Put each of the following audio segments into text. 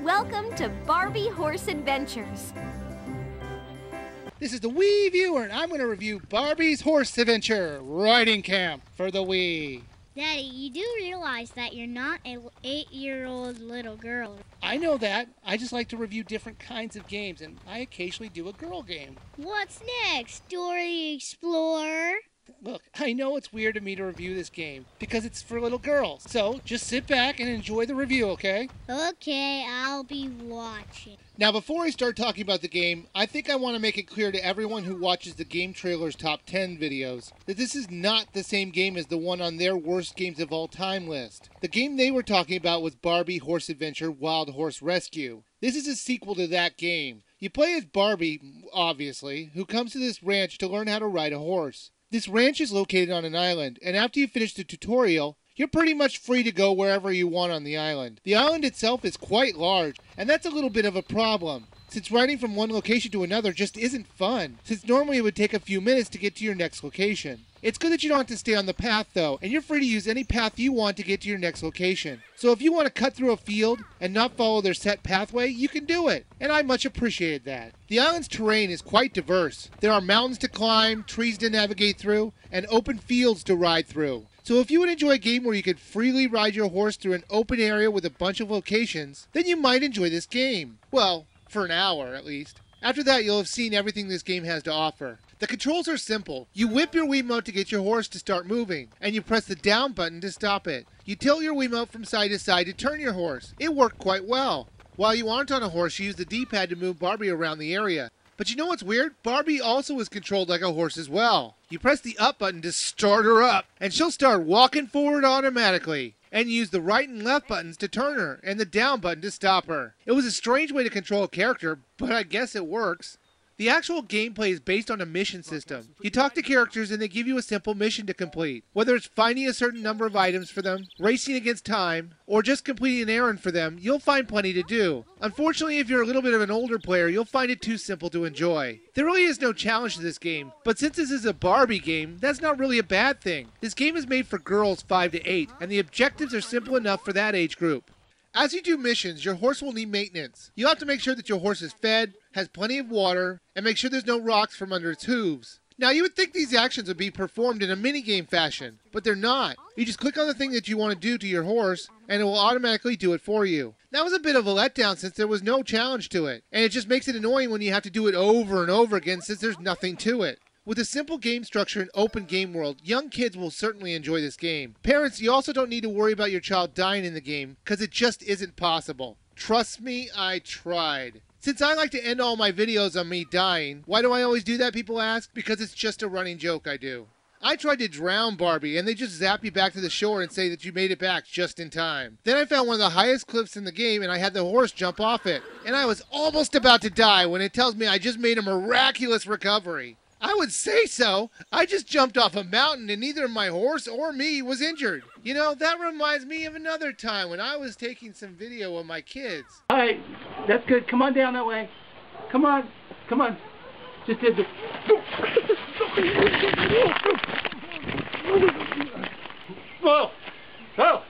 Welcome to Barbie Horse Adventures. This is the Wiiviewer, and I'm going to review Barbie's Horse Adventure Riding Camp for the Wii. Daddy, you do realize that you're not an 8-year-old little girl. I know that. I just like to review different kinds of games, and I occasionally do a girl game. What's next, Dora Explorer? Look, I know it's weird of me to review this game because it's for little girls. So just sit back and enjoy the review, okay? Okay, I'll be watching. Now, before I start talking about the game, I think I want to make it clear to everyone who watches the Game Trailer's Top 10 videos that this is not the same game as the one on their Worst Games of All Time list. The game they were talking about was Barbie Horse Adventure Wild Horse Rescue. This is a sequel to that game. You play as Barbie, obviously, who comes to this ranch to learn how to ride a horse. This ranch is located on an island, and after you finish the tutorial, you're pretty much free to go wherever you want on the island. The island itself is quite large, and that's a little bit of a problem, since riding from one location to another just isn't fun, since normally it would take a few minutes to get to your next location. It's good that you don't have to stay on the path though, and you're free to use any path you want to get to your next location. So if you want to cut through a field and not follow their set pathway, you can do it, and I much appreciate that. The island's terrain is quite diverse. There are mountains to climb, trees to navigate through, and open fields to ride through. So if you would enjoy a game where you could freely ride your horse through an open area with a bunch of locations, then you might enjoy this game. Well, for an hour at least. After that, you'll have seen everything this game has to offer. The controls are simple. You whip your Wiimote to get your horse to start moving, and you press the down button to stop it. You tilt your Wiimote from side to side to turn your horse. It worked quite well. While you aren't on a horse, you use the D-pad to move Barbie around the area. But you know what's weird? Barbie also is controlled like a horse as well. You press the up button to start her up, and she'll start walking forward automatically. And use the right and left buttons to turn her, and the down button to stop her. It was a strange way to control a character, but I guess it works. The actual gameplay is based on a mission system. You talk to characters and they give you a simple mission to complete. Whether it's finding a certain number of items for them, racing against time, or just completing an errand for them, you'll find plenty to do. Unfortunately, if you're a little bit of an older player, you'll find it too simple to enjoy. There really is no challenge to this game, but since this is a Barbie game, that's not really a bad thing. This game is made for girls 5 to 8, and the objectives are simple enough for that age group. As you do missions, your horse will need maintenance. You'll have to make sure that your horse is fed, has plenty of water, and make sure there's no rocks from under its hooves. Now, you would think these actions would be performed in a minigame fashion, but they're not. You just click on the thing that you want to do to your horse, and it will automatically do it for you. That was a bit of a letdown since there was no challenge to it, and it just makes it annoying when you have to do it over and over again since there's nothing to it. With a simple game structure and open game world, young kids will certainly enjoy this game. Parents, you also don't need to worry about your child dying in the game, because it just isn't possible. Trust me, I tried. Since I like to end all my videos on me dying, why do I always do that, people ask? Because it's just a running joke I do. I tried to drown Barbie, and they just zap you back to the shore and say that you made it back just in time. Then I found one of the highest cliffs in the game, and I had the horse jump off it. And I was almost about to die when it tells me I just made a miraculous recovery. I would say so. I just jumped off a mountain and neither my horse or me was injured. You know, that reminds me of another time when I was taking some video of my kids. All right, that's good. Come on down that way. Come on. Come on. Just did the... Whoa. Oh.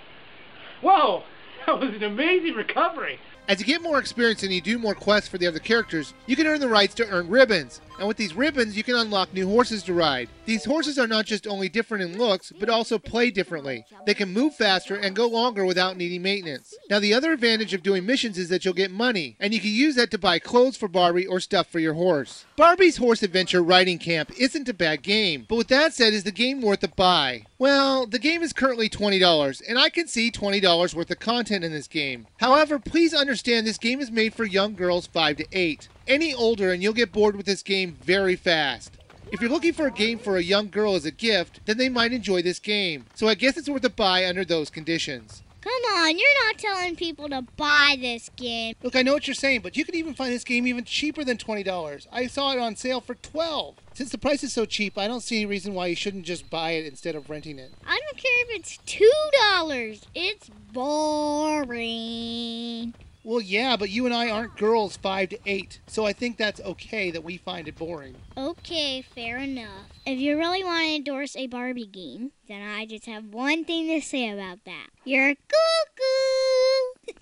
Whoa. That was an amazing recovery. As you get more experience and you do more quests for the other characters, you can earn the rights to earn ribbons. And with these ribbons, you can unlock new horses to ride. These horses are not just only different in looks, but also play differently. They can move faster and go longer without needing maintenance. Now, the other advantage of doing missions is that you'll get money, and you can use that to buy clothes for Barbie or stuff for your horse. Barbie's Horse Adventure Riding Camp isn't a bad game, but with that said, is the game worth a buy? Well, the game is currently $20, and I can see $20 worth of content in this game. However, please understand this game is made for young girls 5 to 8. Any older and you'll get bored with this game very fast. If you're looking for a game for a young girl as a gift, then they might enjoy this game. So I guess it's worth a buy under those conditions. Come on, you're not telling people to buy this game. Look, I know what you're saying, but you can even find this game even cheaper than $20. I saw it on sale for $12. Since the price is so cheap, I don't see any reason why you shouldn't just buy it instead of renting it. I don't care if it's $2. It's boring. Well, yeah, but you and I aren't girls 5 to 8, so I think that's okay that we find it boring. Okay, fair enough. If you really want to endorse a Barbie game, then I just have one thing to say about that. You're cuckoo!